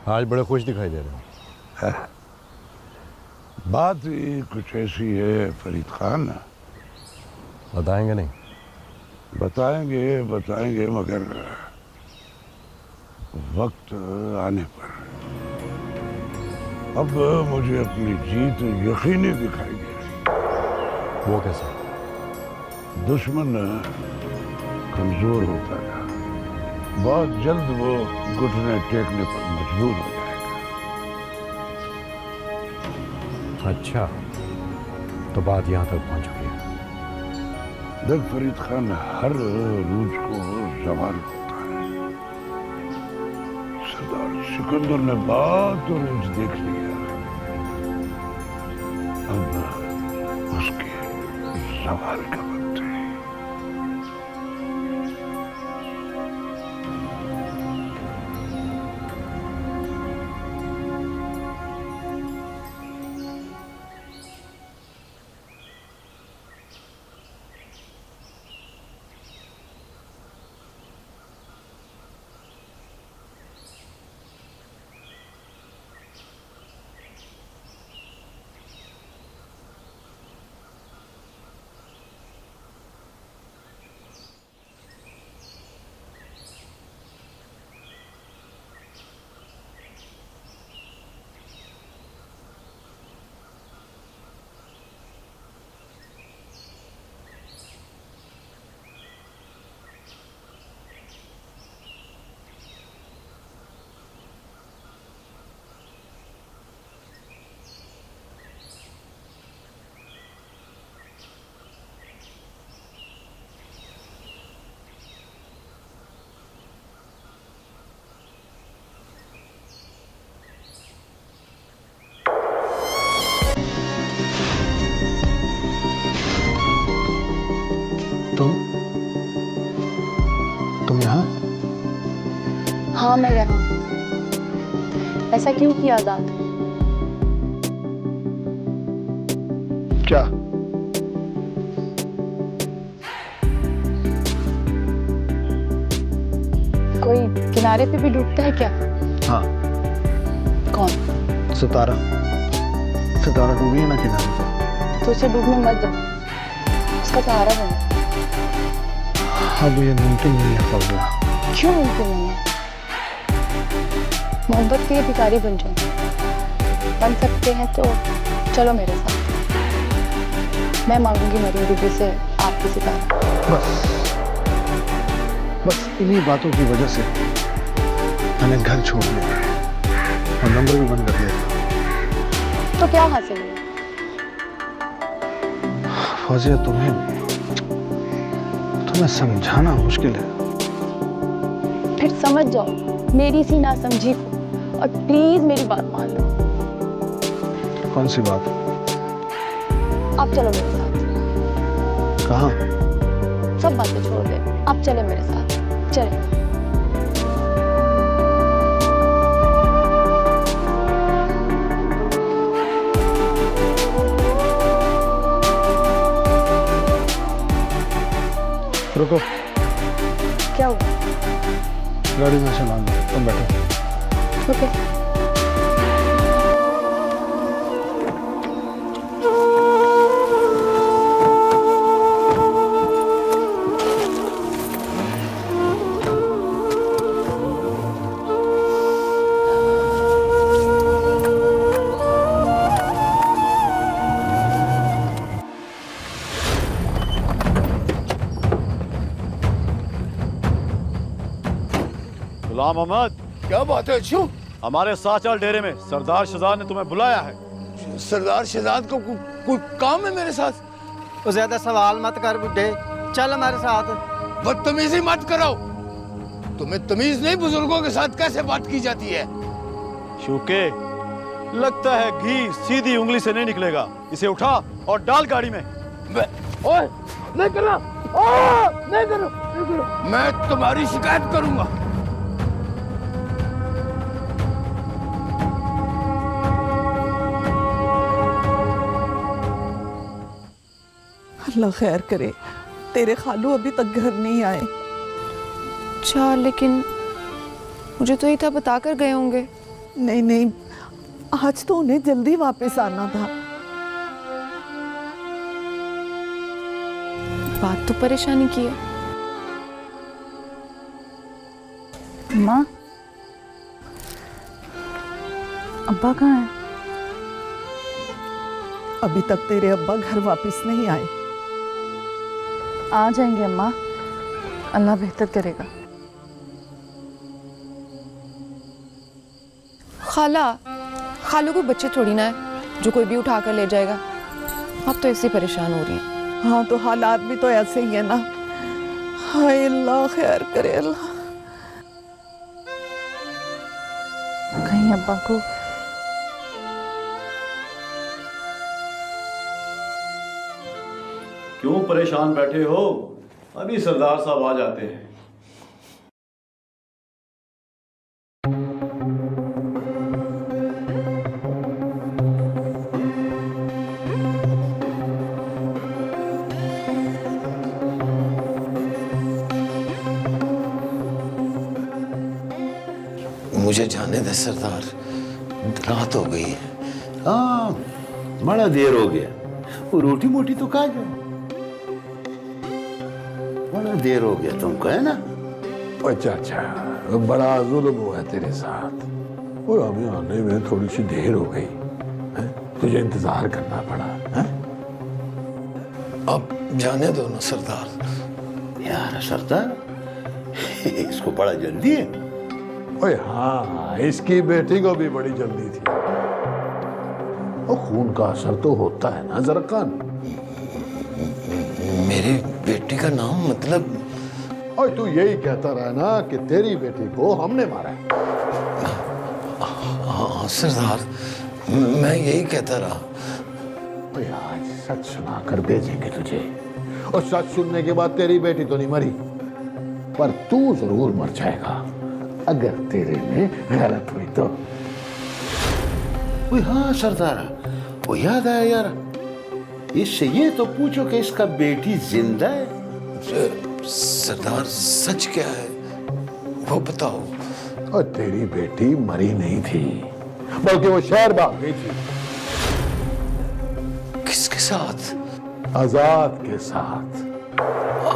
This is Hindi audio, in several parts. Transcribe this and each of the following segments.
आज बड़े खुश दिखाई दे रहे हो। बात ही कुछ ऐसी है फरीद खान। बताएंगे नहीं? बताएंगे बताएंगे, मगर वक्त आने पर। अब मुझे अपनी जीत यकीनी दिखाई दे रही। वो कैसे? दुश्मन कमजोर होता था, बहुत जल्द वो घुटने टेकने पर मजबूर हो जाएगा। अच्छा, तो बात यहाँ तक पहुँच चुकी है। देख फरीद खान, हर रूज को जवाल होता है। सरदार सिकंदर ने बात और रूज देख लिया, अब उसके जवाल का वक्त है। तुम यहाँ? हाँ मैं यहाँ। ऐसा क्यों किया दाद? क्या? कोई किनारे पे भी डूबता है क्या? हाँ। कौन? सितारा। सितारा डूबी है ना किनारे पे। तो उसे डूबने मत दो, उसका सहारा बनो। अब ये मुमकिन नहीं है फौजिया। क्यों मुमकिन नहीं है? मोहब्बत के भिखारी बन जाओ। बन सकते हैं तो चलो मेरे साथ। मैं मांगूंगी मरीन बीबी से आपकी सितारा। बस इन्हीं बातों की वजह से मैंने घर छोड़ दिया और नंबर भी बंद कर दिया। तो क्या हासिल हुआ? फौजिया, तुम्हें समझाना मुश्किल है। फिर समझ जाओ मेरी सी नासमझी को और प्लीज मेरी बात मान लो। कौन सी बात? आप चलो मेरे साथ। कहाँ? सब बातें छोड़ दे, आप चले मेरे साथ। चले। रुको। क्या हुआ? गाड़ी में से मान लो, तुम बैठो। ओके। गुलाम मोहम्मद, क्या बात है? अच्छू, हमारे साथ चल डेरे में। सरदार शहजाद ने तुम्हें बुलाया है। सरदार शहजाद को कोई काम है मेरे साथ? तो ज्यादा सवाल मत कर बुड्ढे, चल हमारे साथ। बदतमीजी मत कराओ। तुम्हें तमीज नहीं बुजुर्गों के साथ कैसे बात की जाती है? शूके, लगता है घी सीधी उंगली से नहीं निकलेगा। इसे उठा और डाल गाड़ी में। ओए, नहीं करना। नहीं करो। मैं तुम्हारी शिकायत करूंगा। अल्लाह खैर करे, तेरे खालू अभी तक घर नहीं आए। अच्छा, लेकिन मुझे तो ये था बता कर गए होंगे। नहीं नहीं, आज तो उन्हें जल्दी वापस आना था। बात तो परेशानी की है। माँ, अब्बा कहाँ हैं? अभी तक तेरे अब्बा घर वापस नहीं आए। आ जाएंगे अम्मा, अल्लाह बेहतर करेगा। खालू को बच्चे थोड़ी ना है जो कोई भी उठा कर ले जाएगा। अब तो ऐसे परेशान हो रही हैं। हाँ तो हालात भी तो ऐसे ही है ना। हाय अल्लाह खैर करे अल्लाह। कहीं अब्बा को क्यों परेशान बैठे हो? अभी सरदार साहब आ जाते हैं। मुझे जाने दे सरदार, रात हो गई है। हाँ, बड़ा देर हो गया। वो रोटी मोटी तो खा जाओ। बड़ा देर हो गया तुमको, है ना? अच्छा अच्छा, बड़ा जुल्म हुआ है तेरे साथ। वो हमें आने में थोड़ी सी देर हो गई है? तुझे इंतजार करना पड़ा है? अब जाने दो ना सरदार। यार सरदार, इसको बड़ा जल्दी है। ओए हाँ, इसकी बेटी को भी बड़ी जल्दी थी। और खून का असर तो होता है ना जरकान। मेरी बेटी का नाम मतलब? और तू यही कहता रहा ना कि तेरी बेटी को हमने मारा है। हाँ सरदार, मैं यही कहता रहा। ओए आज सच सुनाकर भेजेंगे तुझे, और सच सुनने के बाद तेरी बेटी तो नहीं मरी, पर तू जरूर मर जाएगा अगर तेरे में गलत हुई तो। ओए हाँ सरदार, वो याद आया यार, इससे ये तो पूछो कि इसका बेटी जिंदा है? सरदार सच क्या है वो बताओ। और तेरी बेटी मरी नहीं थी, बल्कि वो शहर भाग गई थी। किसके साथ? आजाद के साथ।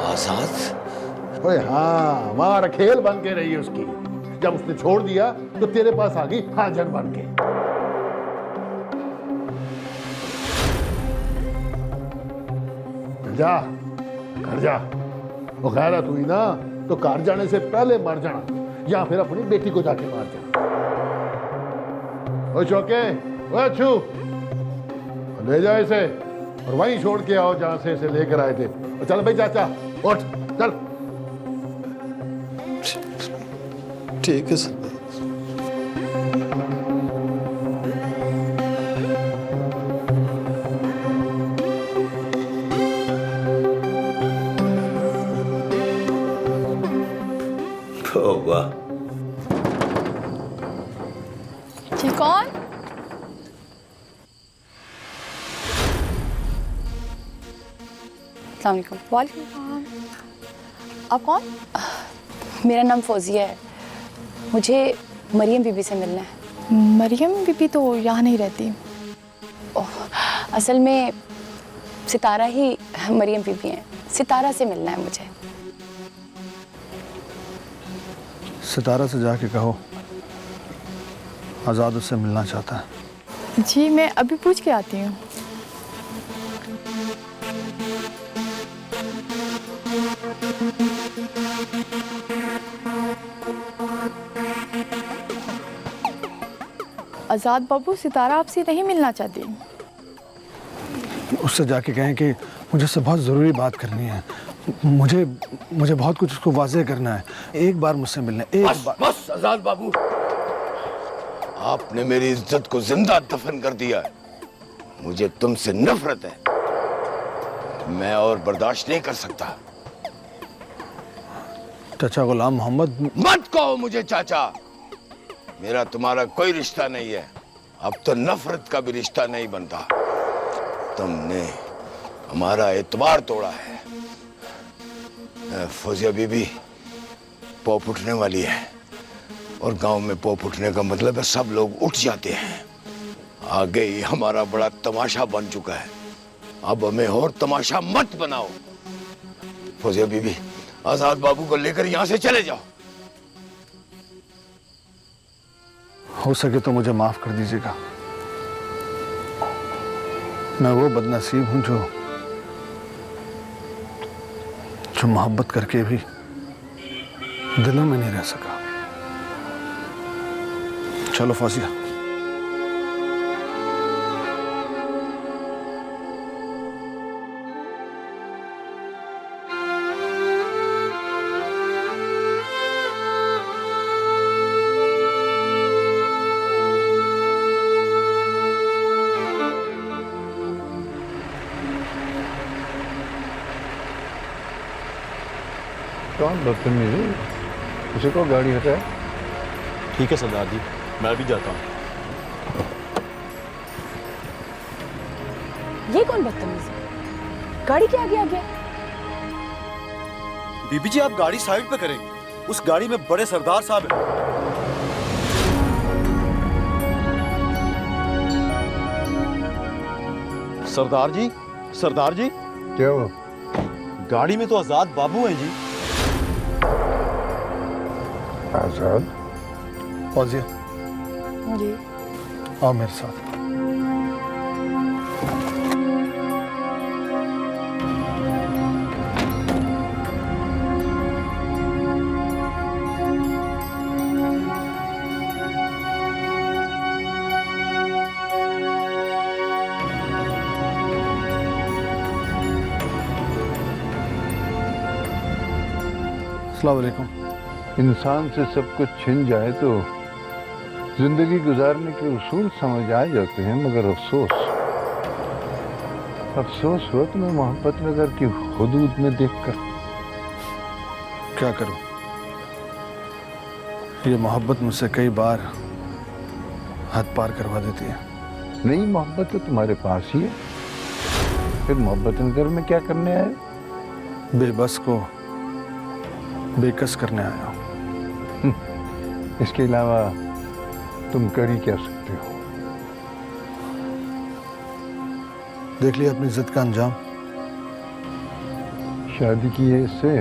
आजाद? ओए हाँ, हमारा खेल बन के रही उसकी। जब उसने छोड़ दिया तो तेरे पास आ गई हाजर बन के। जा घर जा। वो गैरत हुई ना तो घर जाने से पहले मर जाना, या फिर अपनी बेटी को जाके मार जाना। ओ चौके, ओ अच्छू, ले जाओ इसे और वहीं छोड़ के आओ जहां से इसे लेकर आए थे। और चल भाई चाचा, उठ चल। ठीक है सर। वाह, जी कौन? अस्सलाम वालेकुम। वालेकुम सलाम। आप कौन? मेरा नाम फौजिया है। मुझे मरियम बीबी से मिलना है। मरियम बीबी तो यहाँ नहीं रहती। असल में सितारा ही मरियम बीबी हैं। सितारा से मिलना है मुझे। सितारा से जाके कहो आजाद उससे मिलना चाहता है। जी मैं अभी पूछ के आती हूँ। आजाद बाबू, सितारा आपसे नहीं मिलना चाहती। उससे जाके कहें कि मुझे उससे बहुत ज़रूरी बात करनी है। मुझे बहुत कुछ उसको वाज़ेह करना है। एक बार मुझसे मिलना है, एक बार। बस आजाद बाबू, आपने मेरी इज्जत को जिंदा दफन कर दिया है। मुझे तुमसे नफरत है, मैं और बर्दाश्त नहीं कर सकता। चाचा गुलाम मोहम्मद। मत कहो मुझे चाचा, मेरा तुम्हारा कोई रिश्ता नहीं है। अब तो नफरत का भी रिश्ता नहीं बनता। तुमने हमारा एतबार तोड़ा है। फौजिया बीबी पॉप उठने वाली है। और गांव में पोप उठने का मतलब है सब लोग उठ जाते हैं। आगे ही हमारा बड़ा तमाशा बन चुका है, अब हमें और तमाशा मत बनाओ। फौजिया बीबी, आजाद बाबू को लेकर यहां से चले जाओ। हो सके तो मुझे माफ कर दीजिएगा। मैं वो बदनसीब हूं जो मोहब्बत करके भी दिलों में नहीं रह सका। चलो फौजिया। कौन बदतमीज है? उसे को गाड़ी हटाए। ठीक है सरदार जी, मैं भी जाता हूँ। ये कौन बदतमीज है? गाड़ी के आगे आ गया। बीबी जी, आप गाड़ी साइड पे करें, उस गाड़ी में बड़े सरदार साहब हैं। सरदार जी, सरदार जी, क्या हुआ? गाड़ी में तो आजाद बाबू हैं जी। आजाद? फौजिया जी। आओ मेरे साथ। अस्सलाम वालेकुम। इंसान से सब कुछ छिन जाए तो जिंदगी गुजारने के उसूल समझ आ जाते हैं, मगर अफसोस हुआ तुम्हें मोहब्बत नगर की हुदूद में देखकर। क्या करूं? ये मोहब्बत मुझसे कई बार हद पार करवा देती है। नई मोहब्बत तो तुम्हारे पास ही है, फिर मोहब्बत नगर में क्या करने आए? बेबस को बेकस करने आया हूं। इसके अलावा तुम कर ही क्या सकते हो? देख लिया अपनी जिद का अंजाम। शादी की है इससे?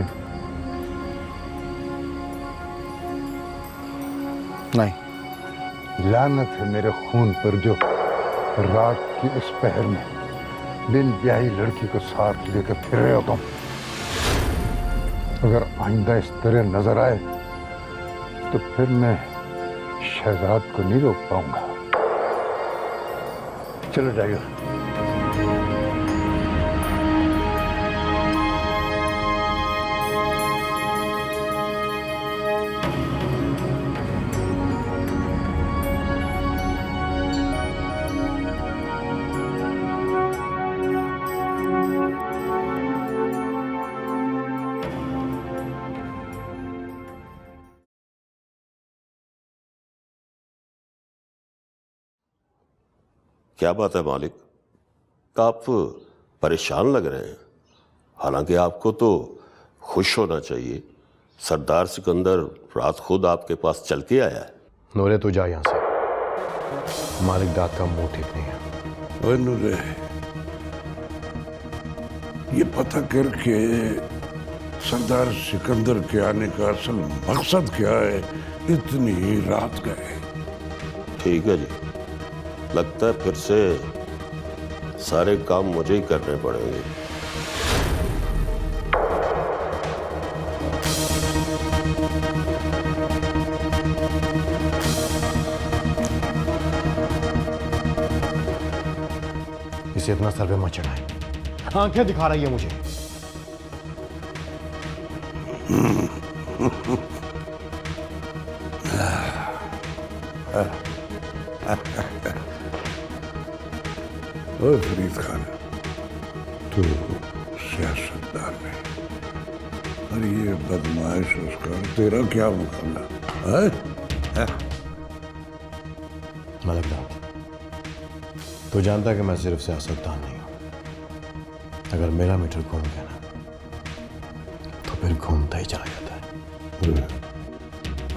नहीं। लानत है मेरे खून पर जो रात की इस पहर में बिन ब्याही लड़की को साथ लेकर फिर रहे हो तुम। अगर आइंदा इस तरह नजर आए तो फिर मैं शहजाद को नहीं रोक पाऊंगा। चलो जाइए। क्या बात है मालिक, आप परेशान लग रहे हैं। हालांकि आपको तो खुश होना चाहिए। सरदार सिकंदर रात खुद आपके पास चल के आया है। नूरे तू जा यहाँ से, मालिक दाद का मुंह ठीक नहीं है। ओए नूरे, ये पता करके सरदार सिकंदर के आने का असल मकसद क्या है? इतनी रात गए। ठीक है जी, लगता है फिर से सारे काम मुझे ही करने पड़ेंगे। इसे इतना सर पे मत चढ़ाए, आंखें दिखा रही है मुझे। ओए फरीद खान, तू सियासतदान है और ये बदमाश उसका तेरा क्या मुकाबला है? मलिक दाद, तू जानता है कि मैं सिर्फ सियासतदान नहीं हूं। अगर मेरा मीटर घूम गया ना तो फिर घूमता ही चला जाता है।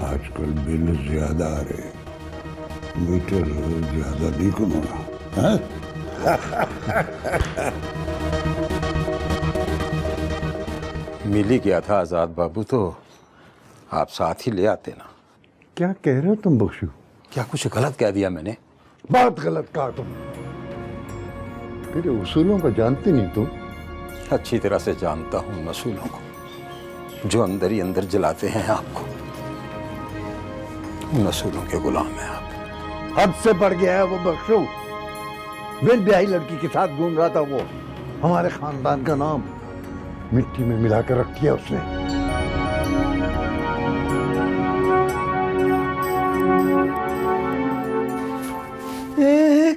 आजकल बिल ज्यादा आ रहे, मीटर ज्यादा नहीं कमाना है। मिल ही गया था आजाद बाबू, तो आप साथ ही ले आते ना। क्या कह रहे हो तुम बख्शू? क्या कुछ गलत कह दिया मैंने? बहुत गलत कहा तुम। तेरे उसूलों को जानती नहीं तुम? अच्छी तरह से जानता हूं उन असूलों को जो अंदर ही अंदर जलाते हैं आपको। उन असूलों के गुलाम हैं आप। हद से बढ़ गया है वो बख्शू। बिन ब्याही लड़की के साथ घूम रहा था वो। हमारे खानदान का नाम मिट्टी में मिला कर रख दिया उसने।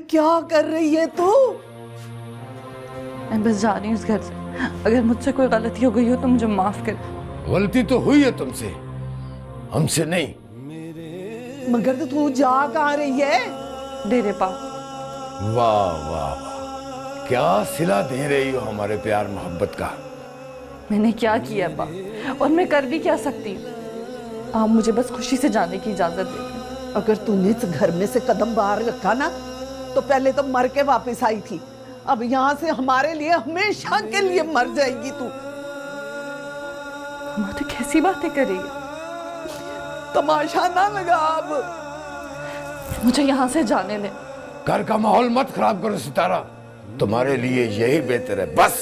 क्या कर रही है तू? मैं बस जा रही हूँ इस घर से। अगर मुझसे कोई गलती हो गई हो तो मुझे माफ कर। गलती तो हुई है तुमसे, हमसे नहीं। मगर तो तू जा कहाँ रही है? डेरे पास। वाह वाह वाह, क्या सिला दे रही हो हमारे प्यार मोहब्बत का। मैंने क्या किया अब्बा, और मैं कर भी क्या सकती हूँ? आप मुझे बस खुशी से जाने की इजाजत दें। अगर तूने इस घर में से कदम बाहर रखा ना, तो पहले तो मर के वापस आई थी, अब यहाँ से हमारे लिए हमेशा के लिए मर जाएगी तू। हमारी कैसी बातें करेगी? तमाशा ना लगा अब। मुझे यहाँ से जाने दे। घर का माहौल मत खराब करो सितारा, तुम्हारे लिए यही बेहतर है बस।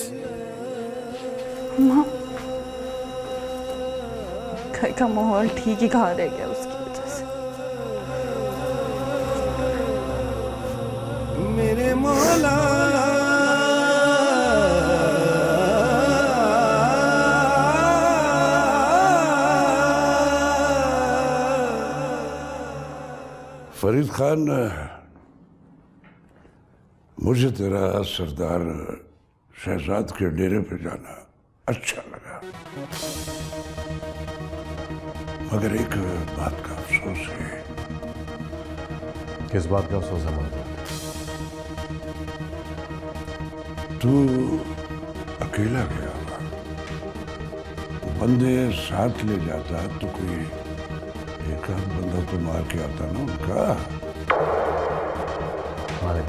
माँ, घर का माहौल ठीक ही कहाँ रह गया उसकी वजह से। मेरे मौला फरीद खान, मुझे तेरा सरदार शहजाद के डेरे पे जाना अच्छा लगा, मगर एक बात का अफसोस है। किस बात का अफसोस है मालिक? तू अकेला गया होगा, बंदे साथ ले जाता तो कोई एक आध बंदा तो मार के आता ना उनका। मालिक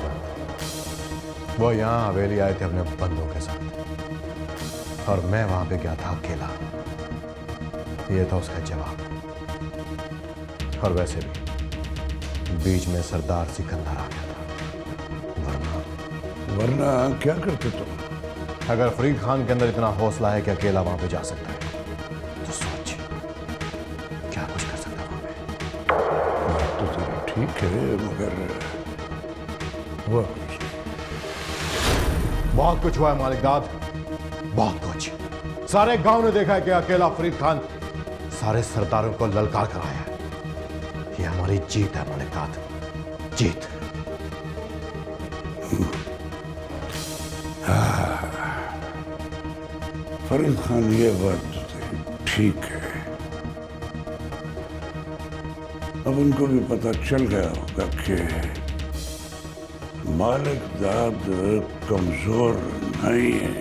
वो यहाँ हवेली आए थे अपने बंदों के साथ, और मैं वहां पे गया था अकेला। ये था उसका जवाब। और वैसे भी बीच में सरदार सिकंदर आ गया था, वरना क्या करते तुम? अगर फरीद खान के अंदर इतना हौसला है कि अकेला वहां पे जा सकता है, तो सोच क्या कुछ कर सकता वहां पे। बात तो तेरी ठीक है, मगर हुआ बहुत कुछ हुआ है मालिकदाद, बहुत कुछ। सारे गांव ने देखा है कि अकेला फरीद खान सारे सरदारों को ललकार कर आया है। ये हमारी जीत है मालिकदाद, जीत। फरीद खान, ये बात तो तेरी ठीक है। अब उनको भी पता चल गया होगा कि मालिकदाद कमजोर नहीं है।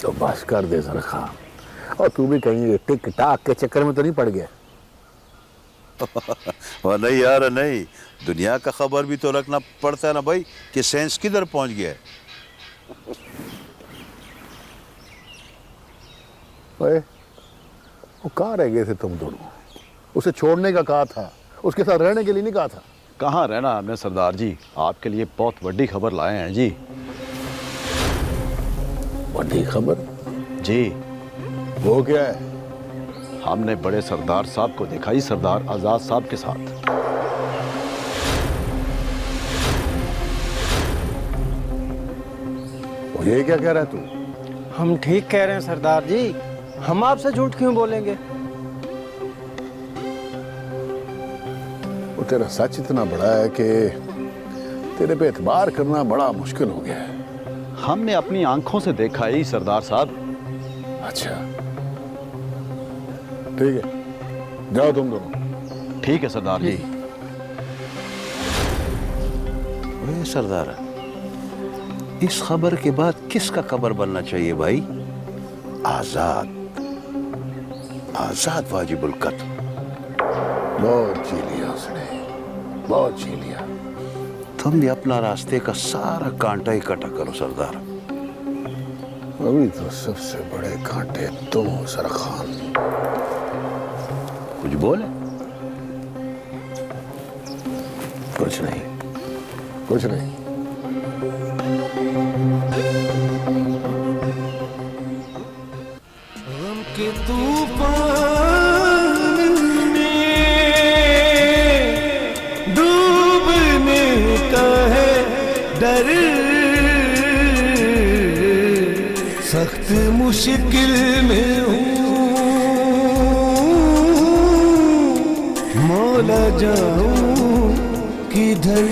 तो बस कर दे जरखा, और तू भी कहीं टिक टाक के चक्कर में तो नहीं पड़ गया? और नहीं यार नहीं, दुनिया का खबर भी तो रखना पड़ता है ना भाई कि सेंस किधर पहुंच गया है। ओए, वो कहाँ रह गए थे तुम दोनों? उसे छोड़ने का कहा था, उसके साथ रहने के लिए नहीं कहा था? कहाँ रहना हमने सरदार जी, आपके लिए बहुत बड़ी खबर लाए हैं जी। बड़ी खबर? जी। वो क्या है? हमने बड़े सरदार साहब को देखा ही सरदार आजाद साहब के साथ। वो ये क्या कह रहा है तू? हम ठीक कह रहे हैं सरदार जी, हम आपसे झूठ क्यों बोलेंगे? वो तेरा सच इतना बड़ा है कि तेरे पे एतबार करना बड़ा मुश्किल हो गया है। हमने अपनी आंखों से देखा ही सरदार साहब। अच्छा ठीक है, जाओ तुम दोनों। ठीक है सरदार जी। सरदार, इस खबर के बाद किसका कबर बनना चाहिए भाई? आजाद, आजाद वाजिबुल कत्ल। बहुत जी लिया उसने, बहुत जी लिया। तुम भी अपना रास्ते का सारा कांटा इकट्ठा करो सरदार। अभी तो सबसे बड़े कांटे तुम हो सरखान। कुछ बोले? कुछ नहीं, कुछ नहीं। के तूफान में डूबने का है डर, सख्त मुश्किल में हूँ मौला जाऊं किधर,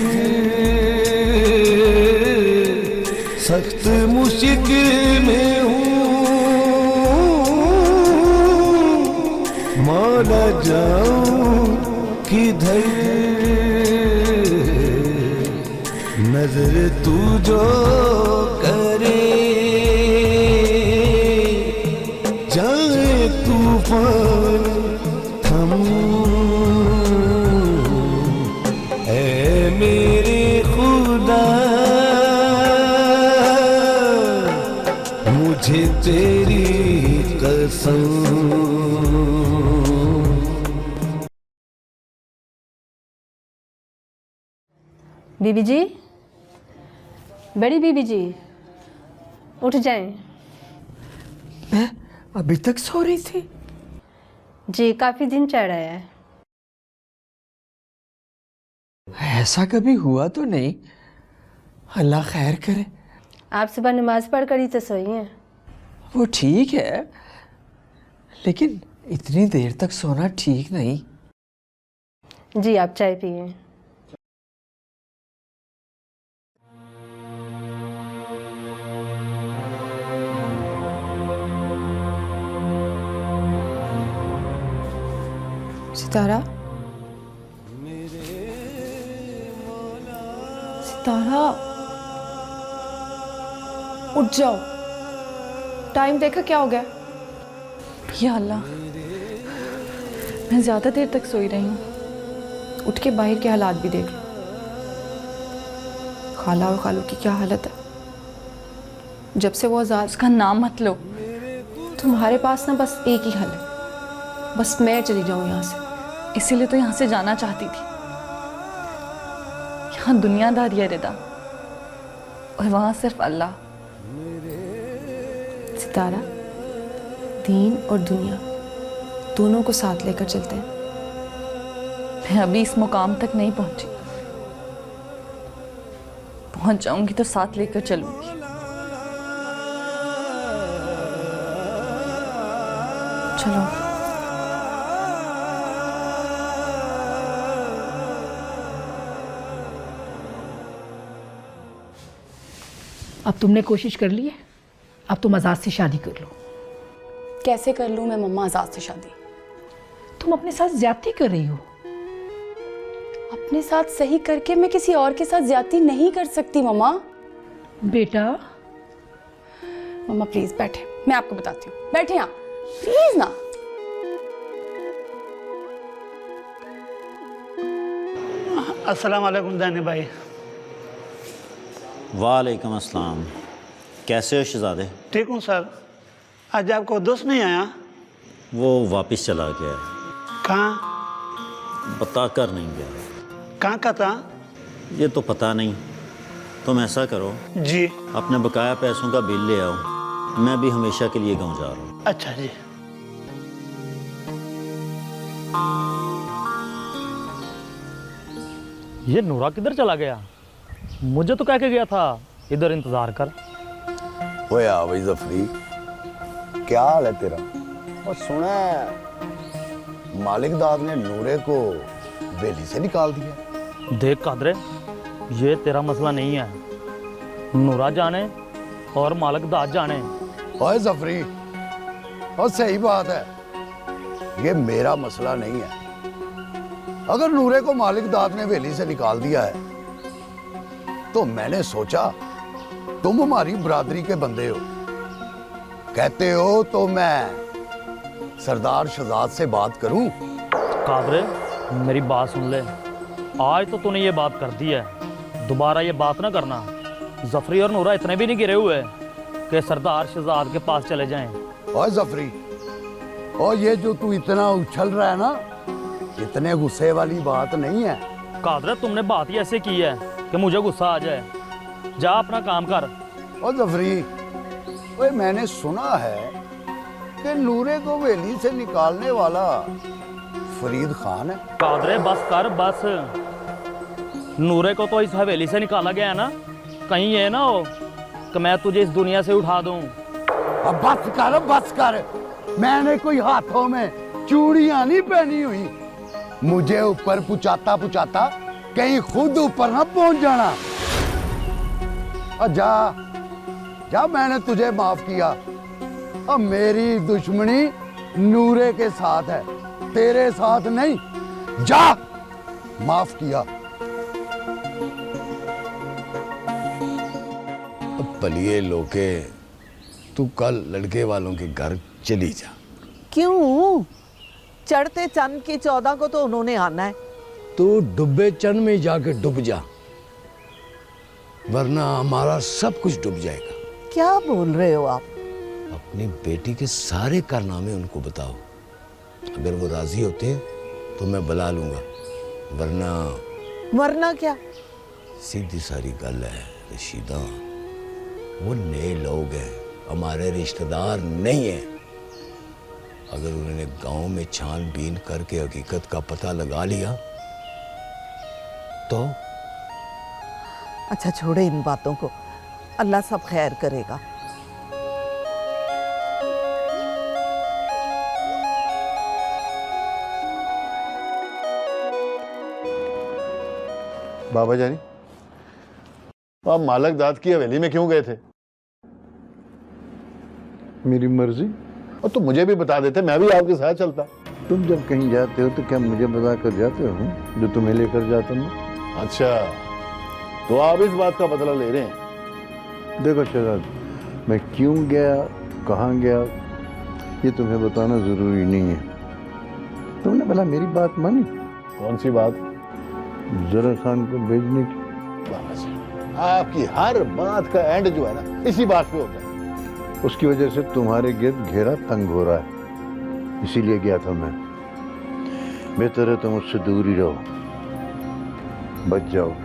सख्त मुश्किल में हूँ मौला जाऊं किधर, नजर तू जो करे जाए तूफान थम, ऐ मेरे खुदा मुझे तेरी कसम। बीबी जी, बड़ी बीबी जी, उठ जाएं। मैं अभी तक सो रही थी। जी काफी दिन चढ़ आया है। ऐसा कभी हुआ तो नहीं, अल्लाह खैर करे। आप सुबह नमाज पढ़ कर ही तो सोई हैं। वो ठीक है, लेकिन इतनी देर तक सोना ठीक नहीं। जी आप चाय पिए। सितारा, सितारा उठ जाओ। टाइम देखा क्या हो गया? या अल्लाह, मैं ज़्यादा देर तक सोई रही हूँ। उठ के बाहर के हालात भी देख लो। खाला और खालू की क्या हालत है। जब से वो आज़ाद, उसका नाम मत लो। तुम्हारे पास ना बस एक ही हल है, बस मैं चली जाऊँ यहाँ से। इसीलिए तो यहाँ से जाना चाहती थी। यहाँ दुनियादारी है रिदा, और वहाँ सिर्फ अल्लाह। सितारा, दीन और दुनिया दोनों को साथ लेकर चलते हैं। मैं अभी इस मुकाम तक नहीं पहुंची, पहुंच जाऊंगी तो साथ लेकर चलूंगी। चलो। अब तुमने कोशिश कर ली है, अब तुम आज़ाद से शादी कर लो। कैसे कर लूँ मैं मम्मा आज़ाद से शादी? तुम अपने साथ ज्यादती कर रही हो। अपने साथ सही करके मैं किसी और के साथ ज्यादती नहीं कर सकती मम्मा। बेटा। मम्मा प्लीज बैठे, मैं आपको बताती हूँ। बैठे आप प्लीज ना। अस्सलाम वालेकुम दानिश भाई। वालेकुम अस्सलाम। कैसे हो शहजादे? ठीक हूँ सर। आज आपको दोस्त नहीं आया? वो वापस चला गया। कहाँ? बता कर नहीं गया। कहाँ का था? ये तो पता नहीं। तुम ऐसा करो जी, अपने बकाया पैसों का बिल ले आओ, मैं भी हमेशा के लिए गाँव जा रहा हूँ। अच्छा जी। ये नूरा किधर चला गया? मुझे तो कह के गया था इधर इंतजार कर। ओए आ भाई जफरी, क्या हाल है तेरा? और सुना है मालिक दाद ने नूरे को बेली से निकाल दिया। देख कादरे, ये तेरा मसला नहीं है। नूरा जाने और मालिक दाद जाने। ओए जफरी, और सही बात है, ये मेरा मसला नहीं है। अगर नूरे को मालिक दाद ने वेली से निकाल दिया है तो मैंने सोचा तुम हमारी बरादरी के बंदे हो, कहते हो तो मैं सरदार शहजाद से बात करूं? कादरे मेरी बात सुन ले, आज तो तूने ये बात कर दी है, दोबारा ये बात ना करना। जफरी और नूरा इतने भी नहीं गिरे हुए कि सरदार शहजाद के पास चले जाएं। और जफरी, और ये जो तू इतना उछल रहा है ना, इतने गुस्से वाली बात नहीं है। कादरे तुमने बात ही ऐसे की है कि मुझे गुस्सा आ जाए। जा अपना काम कर। और जफरी, ओए मैंने सुना है कि नूरे को हवेली से निकालने वाला फरीद खान है। कादरे बस कर बस। नूरे को तो इस हवेली से निकाला गया है ना, कहीं ये ना हो कि मैं तुझे इस दुनिया से उठा दूं। अब बस कर। मैंने कोई हाथों में चूड़ियां नहीं पहनी हुई, मुझे ऊपर पुचाता पुचाता कहीं खुद ऊपर ना पहुंच जाना। और जा मैंने तुझे माफ किया। अब मेरी दुश्मनी नूरे के साथ है, तेरे साथ नहीं। जा, माफ किया। अब पलिए लोके, तू कल लड़के वालों के घर चली जा। क्यों? चढ़ते चंद की 14 को तो उन्होंने आना है। तू डूबे चंद में जाके डूब जा, वरना हमारा सब कुछ डूब जाएगा। क्या बोल रहे हो आप? अपनी बेटी के सारे कारनामे उनको बताओ, अगर वो राजी होते हैं तो मैं बुला लूंगा, वरना क्या? सीधी सारी गल है रशीदा, वो नए लोग हैं, हमारे रिश्तेदार नहीं हैं। अगर उन्होंने गांव में छानबीन करके हकीकत का पता लगा लिया तो? अच्छा छोड़े इन बातों को, अल्लाह सब खैर करेगा। बाबा जानी, आप मालक दाद की हवेली में क्यों गए थे? मेरी मर्जी। और तो मुझे भी बता देते, मैं भी आपके साथ चलता। तुम जब कहीं जाते हो तो क्या मुझे बता कर जाते हो जो तुम्हें लेकर जाता हूँ? अच्छा, तो आप इस बात का बदला ले रहे हैं? देखो शहजाद, मैं क्यों गया, कहाँ गया, ये तुम्हें बताना जरूरी नहीं है। तुमने भला मेरी बात मानी? कौन सी बात? जरा खान को भेजने की। आपकी हर बात का एंड जो है ना, इसी बात पे होता है। उसकी वजह से तुम्हारे गिर्द घेरा तंग हो रहा है, इसीलिए गया था मैं। बेहतर है तुम उससे दूर ही रहो, बच जाओगे।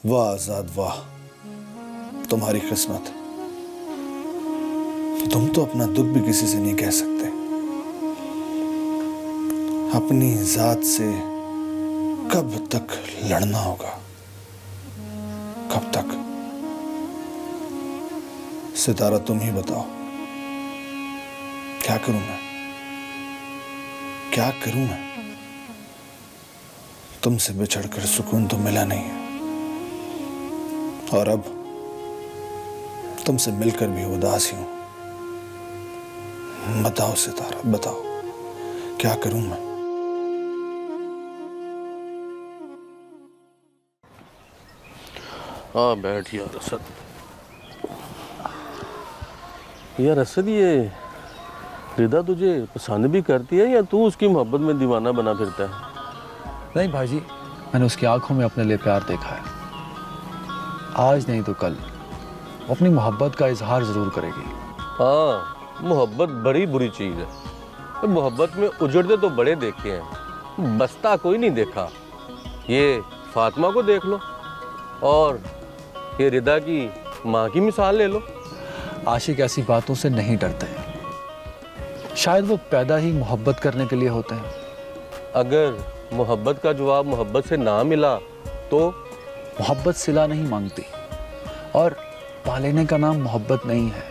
वाह आजाद वाह, तुम्हारी किस्मत। तुम तो अपना दुख भी किसी से नहीं कह सकते। अपनी जात से कब तक लड़ना होगा, कब तक? सितारा तुम ही बताओ, क्या करूं मैं, क्या करूं मैं? तुमसे बिछड़कर सुकून तो मिला नहीं है, और अब तुमसे मिलकर भी उदास ही हूं। बताओ सितारा, बताओ क्या करूं मैं? हाँ बैठ यार असद। यार असद, ये रिदा तुझे पसंद भी करती है या तू उसकी मोहब्बत में दीवाना बना फिरता है? नहीं भाईजी, मैंने उसकी आंखों में अपने लिए प्यार देखा है। आज नहीं तो कल वो अपनी मोहब्बत का इजहार जरूर करेगी। हाँ, मोहब्बत बड़ी बुरी चीज़ है। मोहब्बत में उजड़ते तो बड़े देखे हैं, बसता कोई नहीं देखा। ये फातिमा को देख लो, और ये रिदा की माँ की मिसाल ले लो। आशिक ऐसी बातों से नहीं डरते, शायद वो पैदा ही मोहब्बत करने के लिए होते हैं। अगर मोहब्बत का जवाब मोहब्बत से ना मिला तो? मोहब्बत सिला नहीं मांगती, और पालेने का नाम मोहब्बत नहीं है।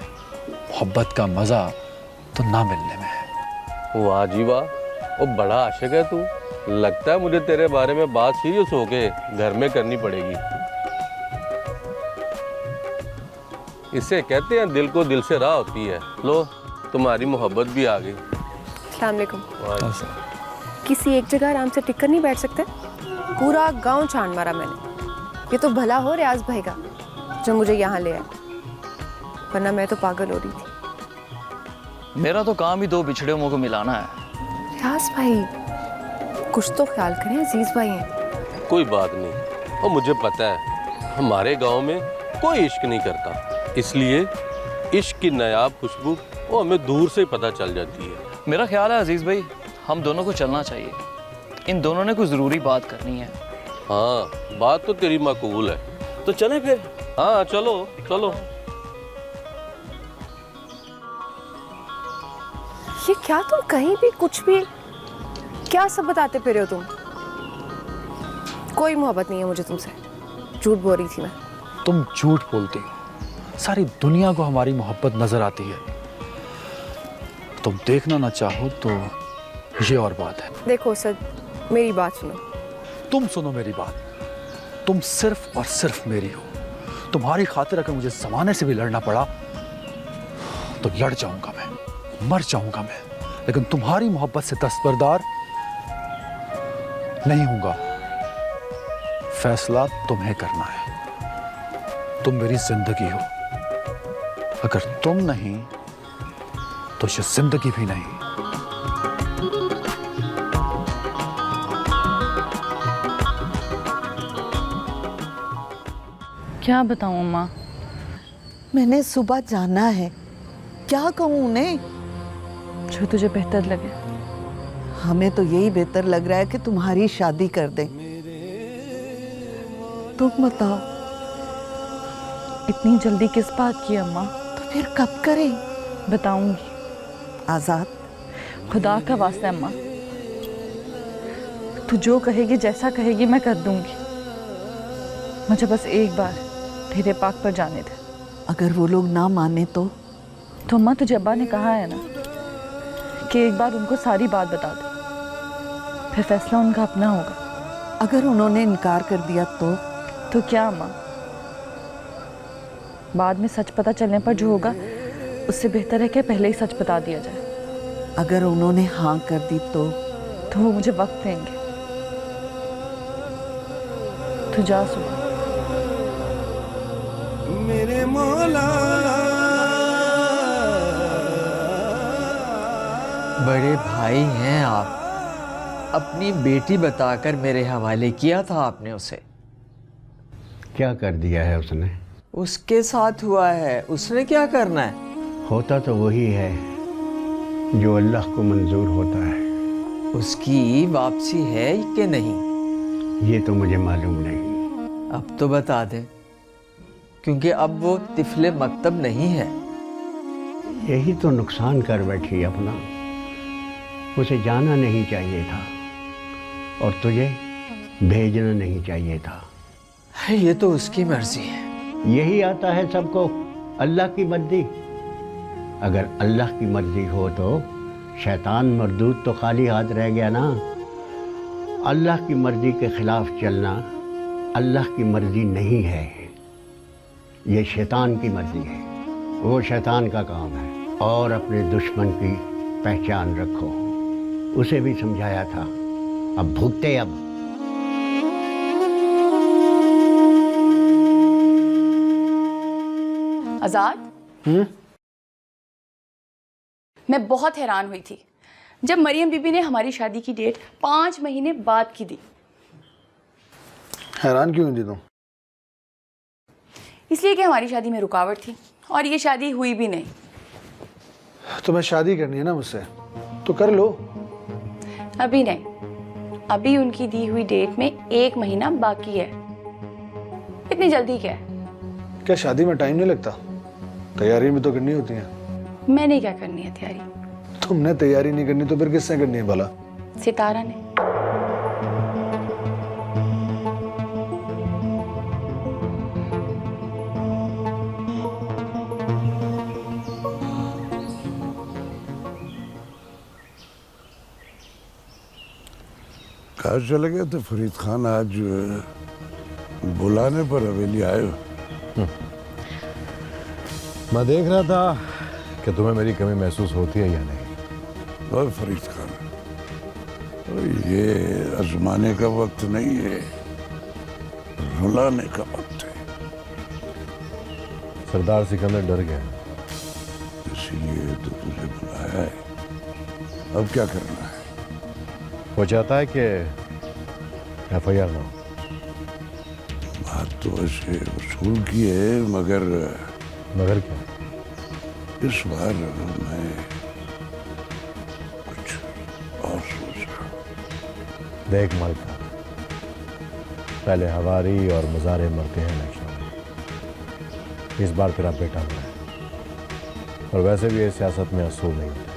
मोहब्बत का मजा तो ना मिलने में है। वाह जी वाह, वो बड़ा आशिक है तू। लगता है मुझे तेरे बारे में बात सीरियस होके घर में करनी पड़ेगी। इसे कहते हैं दिल को दिल से राह होती है। लो तुम्हारी मोहब्बत भी आ गई। अस्सलाम वालेकुम। किसी एक जगह आराम से टिक कर नहीं बैठ सकते? पूरा गांव छान मारा मैंने। ये तो भला हो रियाज भाई का जो मुझे यहाँ ले आए, वरना मैं तो पागल हो रही थी। मेरा तो काम ही दो बिछड़े मुंह को मिलाना है। रियाज भाई कुछ तो ख्याल करें, अजीज भाई हैं। कोई बात नहीं, और मुझे पता है हमारे गांव में कोई इश्क नहीं करता, इसलिए इश्क की नायाब खुशबू वो हमें दूर से पता चल जाती है। मेरा ख्याल है अजीज भाई हम दोनों को चलना चाहिए। इन दोनों ने कोई ज़रूरी बात करनी है। हाँ बात तो तेरी मकबूल है, तो चलें फिर। हाँ चलो चलो। ये क्या तुम कहीं भी कुछ भी क्या सब बताते फिर हो तुम? कोई मोहब्बत नहीं है मुझे तुमसे, झूठ बोल रही थी मैं। तुम झूठ बोलती हो, सारी दुनिया को हमारी मोहब्बत नजर आती है। तुम देखना ना चाहो तो ये और बात है। देखो सद, मेरी बात सुनो। तुम सुनो मेरी बात। तुम सिर्फ और सिर्फ मेरी हो। तुम्हारी खातिर अगर मुझे जमाने से भी लड़ना पड़ा तो लड़ जाऊंगा मैं, मर जाऊंगा मैं, लेकिन तुम्हारी मोहब्बत से दस्तबरदार नहीं होऊंगा। फैसला तुम्हें करना है। तुम मेरी जिंदगी हो, अगर तुम नहीं तो ये जिंदगी भी नहीं। क्या बताऊं अम्मा? मैंने सुबह जाना है, क्या कहूँ उन्हें? जो तुझे बेहतर लगे। हमें तो यही बेहतर लग रहा है कि तुम्हारी शादी कर दें। तुम बताओ। इतनी जल्दी किस बात की अम्मा? तो फिर कब करें? बताऊंगी। आजाद, खुदा का वास्ता अम्मा, तू जो कहेगी जैसा कहेगी मैं कर दूंगी। मुझे बस एक बार तेरे पाक पर जाने दे। अगर वो लोग ना माने तो अम्मा तुझे अब्बा ने कहा है ना कि एक बार उनको सारी बात बता दे, फिर फैसला उनका अपना होगा। अगर उन्होंने इनकार कर दिया तो क्या अम्मा? बाद में सच पता चलने पर जो होगा उससे बेहतर है कि पहले ही सच बता दिया जाए। अगर उन्होंने हाँ कर दी तो वो मुझे वक्त देंगे। तू जा सुन। मेरे मौला बड़े भाई हैं आप, अपनी बेटी बताकर मेरे हवाले किया था आपने उसे। क्या कर दिया है उसने? उसके साथ हुआ है, उसने क्या करना है? होता तो वही है जो अल्लाह को मंजूर होता है। उसकी वापसी है कि नहीं? ये तो मुझे मालूम नहीं। अब तो बता दे, क्योंकि अब वो तिफले मकतब नहीं है। यही तो नुकसान कर बैठी अपना। उसे जाना नहीं चाहिए था और तुझे भेजना नहीं चाहिए था। ये तो उसकी मर्जी है। यही आता है सबको, अल्लाह की मर्जी। अगर अल्लाह की मर्जी हो तो शैतान मरदूद तो खाली हाथ रह गया ना। अल्लाह की मर्जी के खिलाफ चलना अल्लाह की मर्जी नहीं है, ये शैतान की मर्जी है। वो शैतान का काम है। और अपने दुश्मन की पहचान रखो। उसे भी समझाया था, अब भुगते। अब आजाद, मैं बहुत हैरान हुई थी जब मरियम बीबी ने हमारी शादी की डेट 5 महीने बाद की दी। हैरान क्यों हुई तुम? इसलिए कि हमारी शादी में रुकावट थी और ये शादी हुई भी नहीं। तुम्हें शादी करनी है ना मुझसे, तो कर लो। अभी नहीं, अभी उनकी दी हुई डेट में 1 महीना बाकी है। इतनी जल्दी क्या है? क्या शादी में टाइम नहीं लगता? तैयारी भी तो करनी होती है। मैंने क्या करनी है तैयारी? तुमने तैयारी नहीं करनी तो फिर किसने करनी है भला? सितारा ने। कहा चले गए थे फरीद खान? आज बुलाने पर हवेली आए हो? मैं देख रहा था कि तुम्हें मेरी कमी महसूस होती है या नहीं। और फरीद खान, ये आजमाने का वक्त नहीं है, रुलाने का वक्त है। सरदार सिकंदर डर गया, इसीलिए तो तुझे बुलाया है। अब क्या करना है? वो चाहता है कि FIR ना हो। बात तो वैसे वसूल की है, मगर क्या? इस बार मैं कुछ और सोच रहा हूँ। देख मालिका, पहले हवारी और मुजारे मरते हैं इलेक्शन में। इस बार तेरा बेटा मरा है, और वैसे भी ये सियासत में असूल नहीं होते।